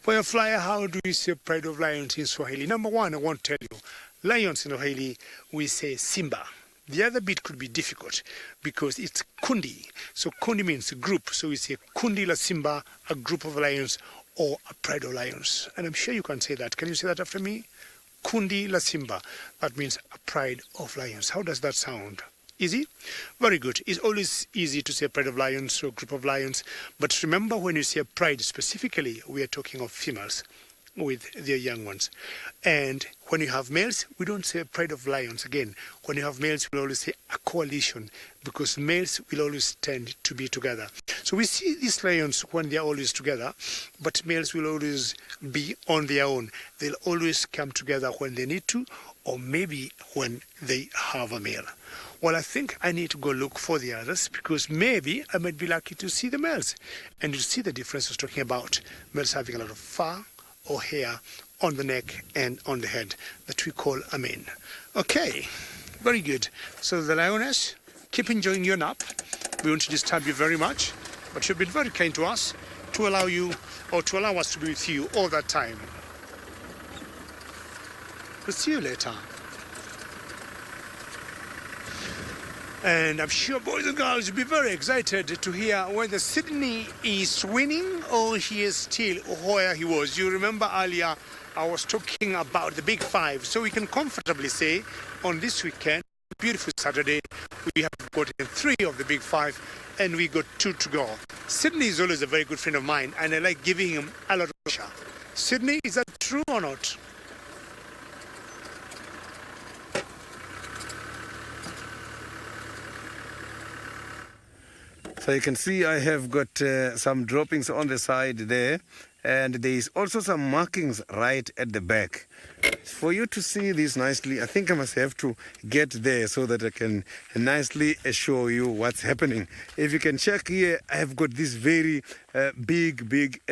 For a flyer, how do we say pride of lions in Swahili? Number one, I want to tell you, lions in Swahili, we say Simba. The other bit could be difficult because it's kundi. So kundi means a group. So we say kundi la Simba, a group of lions, or a pride of lions. And I'm sure you can say that. Can you say that after me? Kundi la Simba. That means a pride of lions. How does that sound? Easy? Very good. It's always easy to say pride of lions or group of lions. But remember, when you say pride specifically, we are talking of females with their young ones. And when you have males, we don't say pride of lions again. When you have males, we'll always say a coalition, because males will always tend to be together. So we see these lions when they're always together, but males will always be on their own. They'll always come together when they need to, or maybe when they have a male. Well, I think I need to go look for the others, because maybe I might be lucky to see the males. And you see the difference I was talking about. Males having a lot of fur or hair on the neck and on the head that we call a mane. Okay, very good. So the lioness, keep enjoying your nap. We won't disturb you very much, but you've been very kind to us to allow you, or to allow us to be with you all that time. We'll see you later. And I'm sure boys and girls will be very excited to hear whether Sydney is winning or he is still where he was. You remember earlier I was talking about the big five. So we can comfortably say on this weekend, beautiful Saturday, we have gotten 3 of the big 5 and we got 2 to go. Sydney is always a very good friend of mine and I like giving him a lot of pressure. Sydney, is that true or not? So you can see I have got some droppings on the side there, and there is also some markings right at the back. For you to see this nicely, I think I must have to get there so that I can nicely show you what's happening. If you can check here, I have got this very big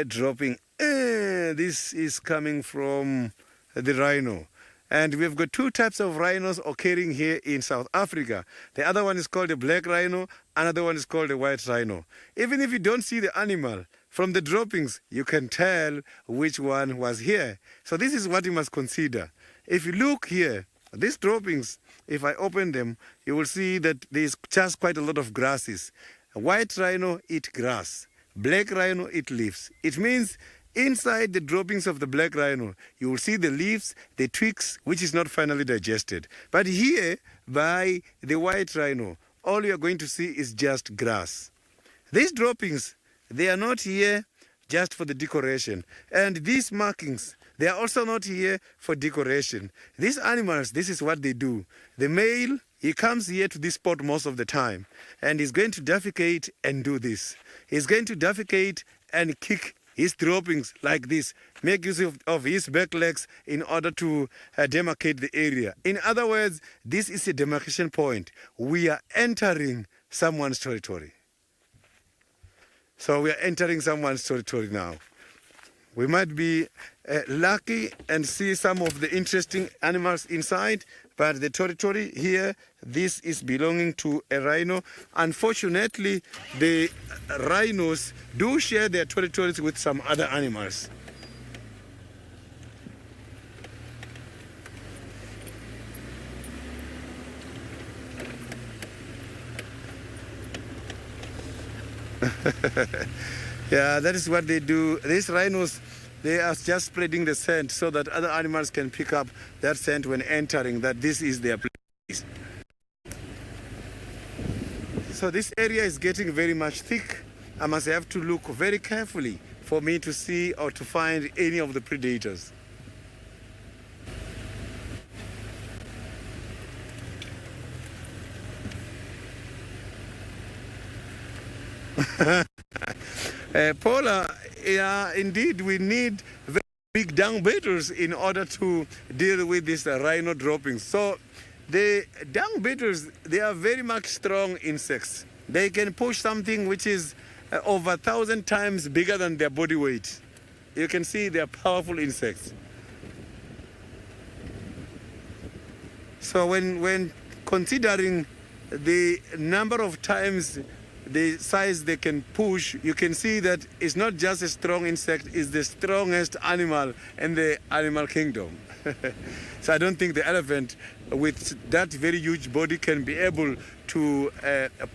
dropping. This is coming from the rhino. And we've got 2 types of rhinos occurring here in South Africa. The other one is called a black rhino, another one is called a white rhino. Even if you don't see the animal, from the droppings, you can tell which one was here. So this is what you must consider. If you look here, these droppings, if I open them, you will see that there is just quite a lot of grasses. A white rhino eat grass. Black rhino eat leaves. It means inside the droppings of the black rhino, you will see the leaves, the twigs, which is not finally digested. But here, by the white rhino, all you are going to see is just grass. These droppings, they are not here just for the decoration. And these markings, they are also not here for decoration. These animals, this is what they do. The male, he comes here to this spot most of the time, and he's going to defecate and do this. He's going to defecate and kick his droppings like this, make use of his back legs in order to demarcate the area. In other words, this is a demarcation point. We are entering someone's territory. So we are entering someone's territory now. We might be lucky and see some of the interesting animals inside, but the territory here, this is belonging to a rhino. Unfortunately, the rhinos do share their territories with some other animals. Yeah, that is what they do. These rhinos, they are just spreading the scent so that other animals can pick up that scent when entering, that this is their place. So this area is getting very much thick. I must have to look very carefully for me to see or to find any of the predators. Paula, yeah, indeed, we need very big dung beetles in order to deal with this rhino droppings. So the dung beetles, they are very much strong insects. They can push something which is over 1,000 times bigger than their body weight. You can see they are powerful insects. So when considering the number of times the size they can push, you can see that it's not just a strong insect, it's the strongest animal in the animal kingdom. So I don't think the elephant with that very huge body can be able to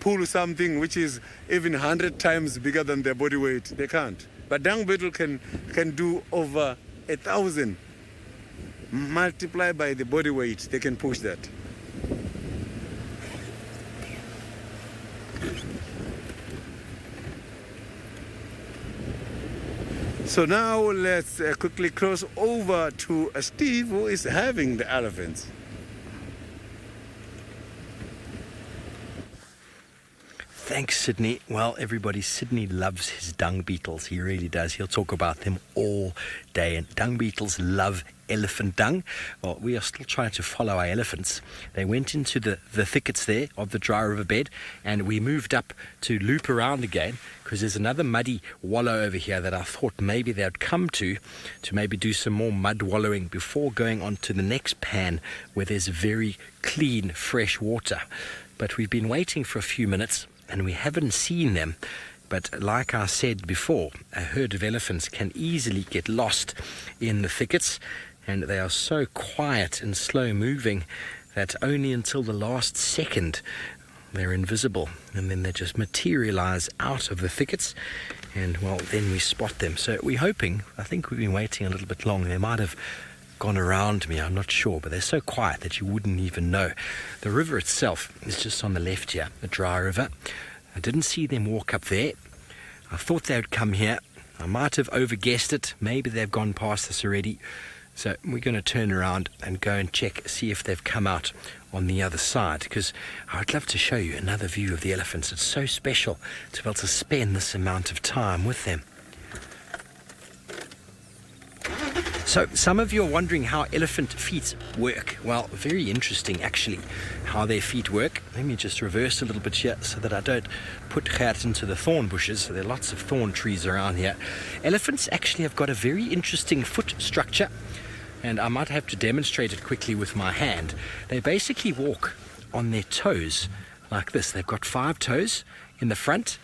pull something which is even 100 times bigger than their body weight. They can't. But dung beetle can do over 1,000. Multiply by the body weight, they can push that. So now let's quickly cross over to Steve, who is having the elephants. Thanks, Sydney. Well, everybody, Sydney loves his dung beetles. He really does. He'll talk about them all day. And dung beetles love elephant dung. Well, we are still trying to follow our elephants. They went into the thickets there of the dry river bed, and we moved up to loop around again because there's another muddy wallow over here that I thought maybe they'd come to maybe do some more mud wallowing before going on to the next pan where there's very clean, fresh water. But we've been waiting for a few minutes and we haven't seen them. But like I said before, a herd of elephants can easily get lost in the thickets, and they are so quiet and slow moving that only until the last second they're invisible, and then they just materialize out of the thickets, and well, then we spot them. So we're hoping, I think we've been waiting a little bit long. They might have gone around me, I'm not sure, but they're so quiet that you wouldn't even know. The river itself is just on the left here, the dry river. I didn't see them walk up there. I thought they would come here. I might have overguessed it. Maybe they've gone past us already. So we're going to turn around and go and check, see if they've come out on the other side, because I would love to show you another view of the elephants. It's so special to be able to spend this amount of time with them. So some of you are wondering how elephant feet work. Well, very interesting actually how their feet work. Let me just reverse a little bit here so that I don't put Gert into the thorn bushes. So there are lots of thorn trees around here. Elephants actually have got a very interesting foot structure, and I might have to demonstrate it quickly with my hand. They basically walk on their toes like this. They've got 5 toes in the front,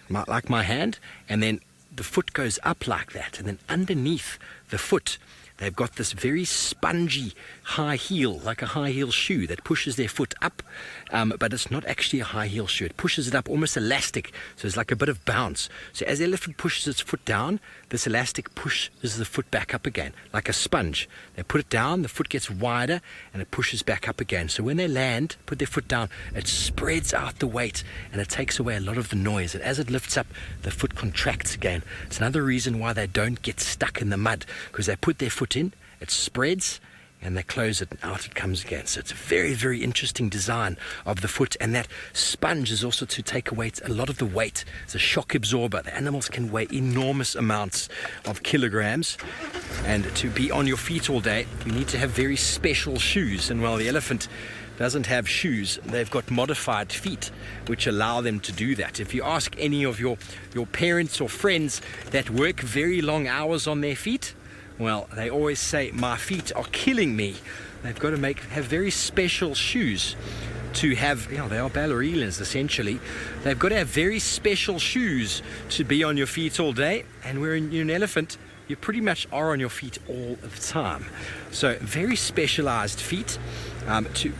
like my hand, and then the foot goes up like that, and then underneath the foot they've got this very spongy high heel, like a high heel shoe that pushes their foot up, but it's not actually a high heel shoe. It pushes it up, almost elastic, so it's like a bit of bounce. So as the elephant pushes its foot down, this elastic pushes the foot back up again, like a sponge. They put it down, the foot gets wider, and it pushes back up again. So when they land, put their foot down, it spreads out the weight, and it takes away a lot of the noise. And as it lifts up, the foot contracts again. It's another reason why they don't get stuck in the mud, because they put their foot in, it spreads, and they close it, and out it comes again. So it's a very, very interesting design of the foot. And that sponge is also to take away a lot of the weight. It's a shock absorber. The animals can weigh enormous amounts of kilograms. And to be on your feet all day, you need to have very special shoes. And while the elephant doesn't have shoes, they've got modified feet which allow them to do that. If you ask any of your parents or friends that work very long hours on their feet, well, they always say, my feet are killing me. They've got to have very special shoes to have, they are ballerinas essentially. They've got to have very special shoes to be on your feet all day. And when you're an elephant, you pretty much are on your feet all the time. So very specialized feet.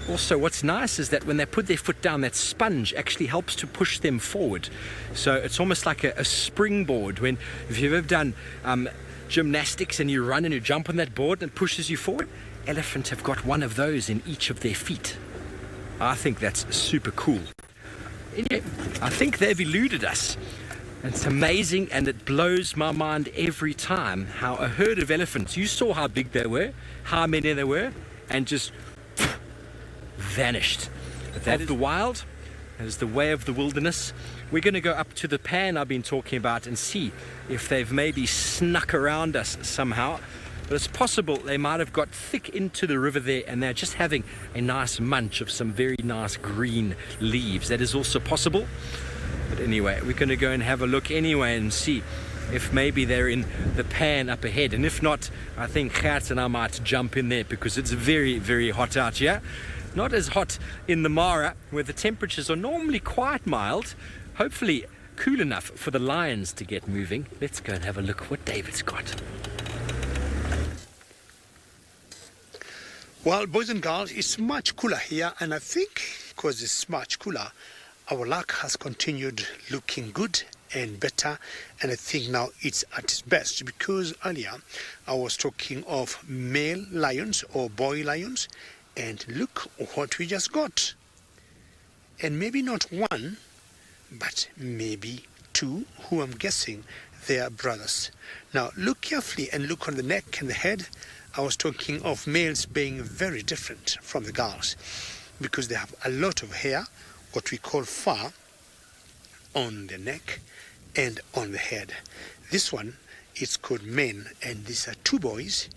Also, what's nice is that when they put their foot down, that sponge actually helps to push them forward. So it's almost like a springboard. If you've ever done gymnastics and you run and you jump on that board and it pushes you forward, elephants have got one of those in each of their feet. I think that's super cool. Anyway, I think they've eluded us. It's amazing, and it blows my mind every time how a herd of elephants, you saw how big they were, how many there were, and just vanished. That is the wild. as the way of the wilderness. We're going to go up to the pan I've been talking about and see if they've maybe snuck around us somehow. But it's possible they might have got thick into the river there and they're just having a nice munch of some very nice green leaves. That is also possible. But anyway, we're going to go and have a look anyway and see if maybe they're in the pan up ahead. And if not, I think Gert and I might jump in there because it's very, very hot out here. Not as hot in the Mara, where the temperatures are normally quite mild. Hopefully cool enough for the lions to get moving. Let's go and have a look what David's got. Well, boys and girls, it's much cooler here, and I think because it's much cooler, our luck has continued looking good and better, and I think now it's at its best, because earlier I was talking of male lions or boy lions, and look what we just got. And maybe not one, but maybe two, who I'm guessing they are brothers. Now look carefully and look on the neck and the head. I was talking of males being very different from the girls because they have a lot of hair, what we call fur, on the neck and on the head. This one is called men, and these are two boys,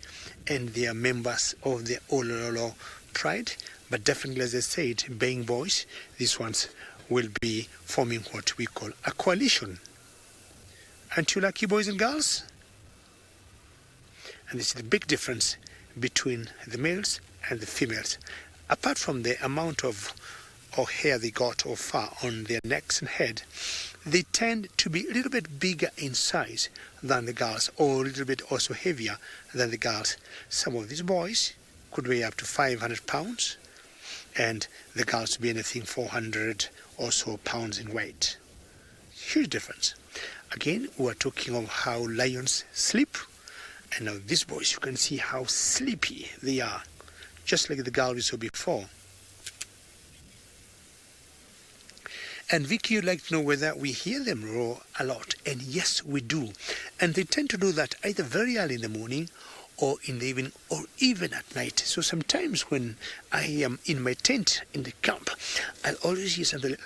and they are members of the Olololo pride, but definitely, as I said, being boys, these ones will be forming what we call a coalition. Aren't you lucky, boys and girls? And this is the big difference between the males and the females. Apart from the amount of hair they got or fur on their necks and head, they tend to be a little bit bigger in size than the girls, or a little bit also heavier than the girls. Some of these boys could weigh up to 500 pounds, and the girls be anything 400 or so pounds in weight. Huge difference. Again, we're talking of how lions sleep. And now these boys, you can see how sleepy they are, just like the girl we saw before. And Vicky would like to know whether we hear them roar a lot. And yes, we do. And they tend to do that either very early in the morning or in the evening or even at night. So sometimes when I am in my tent in the camp, I'll always hear something like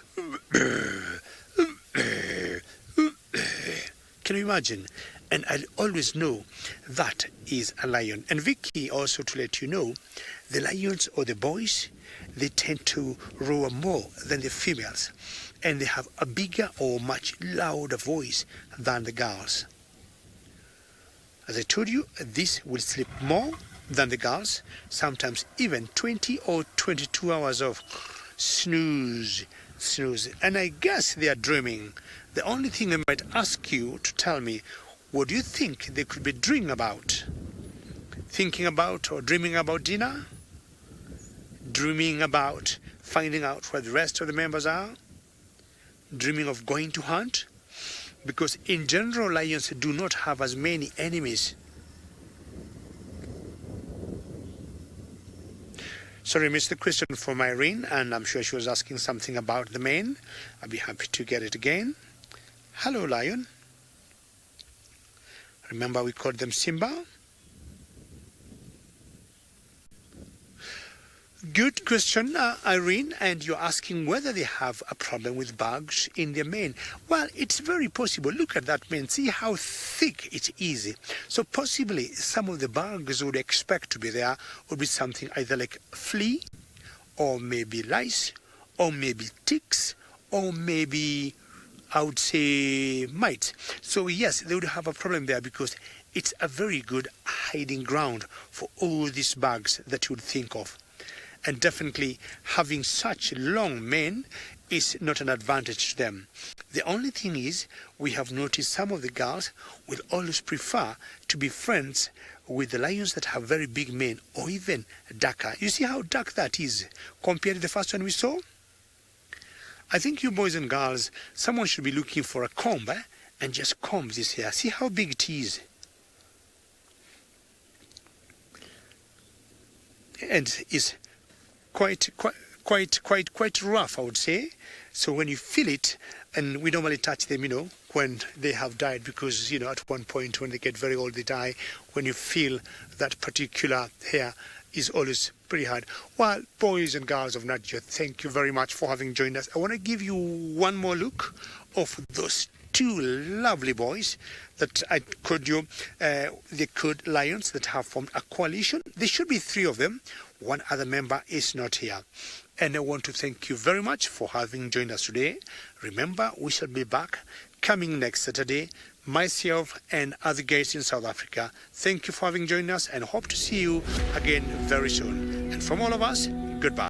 can you imagine? And I'll always know that is a lion. And Vicky, also to let you know, the lions or the boys, they tend to roar more than the females. And they have a bigger or much louder voice than the girls. As I told you, this will sleep more than the girls, sometimes even 20 or 22 hours of snooze. And I guess they are dreaming. The only thing I might ask you to tell me, what do you think they could be dreaming about? Thinking about or dreaming about dinner? Dreaming about finding out where the rest of the members are? Dreaming of going to hunt? Because in general, lions do not have as many enemies. Sorry, I missed the question from Irene, and I'm sure she was asking something about the mane. I'll be happy to get it again. Hello, lion. Remember we called them Simba? Good question, Irene, and you're asking whether they have a problem with bugs in their mane. Well, it's very possible. Look at that mane. See how thick it is. So possibly some of the bugs would expect to be there would be something either like flea, or maybe lice, or maybe ticks, or maybe I would say mites. So yes, they would have a problem there because it's a very good hiding ground for all these bugs that you would think of. And definitely having such long mane is not an advantage to them. The only thing is, we have noticed some of the girls will always prefer to be friends with the lions that have very big mane or even darker. You see how dark that is compared to the first one we saw? I think you boys and girls, someone should be looking for a comb and just comb this hair. See how big it is. And it's quite rough, I would say. So when you feel it, and we normally touch them, when they have died, because, at one point when they get very old, they die. When you feel that particular hair, is always pretty hard. Well, boys and girls of Nat Geo, thank you very much for having joined us. I want to give you one more look of those two lovely boys that I called you, the code lions that have formed a coalition. There should be three of them. One other member is not here. And I want to thank you very much for having joined us today. Remember, we shall be back coming next Saturday. Myself and other guests in South Africa, thank you for having joined us and hope to see you again very soon. And from all of us, goodbye.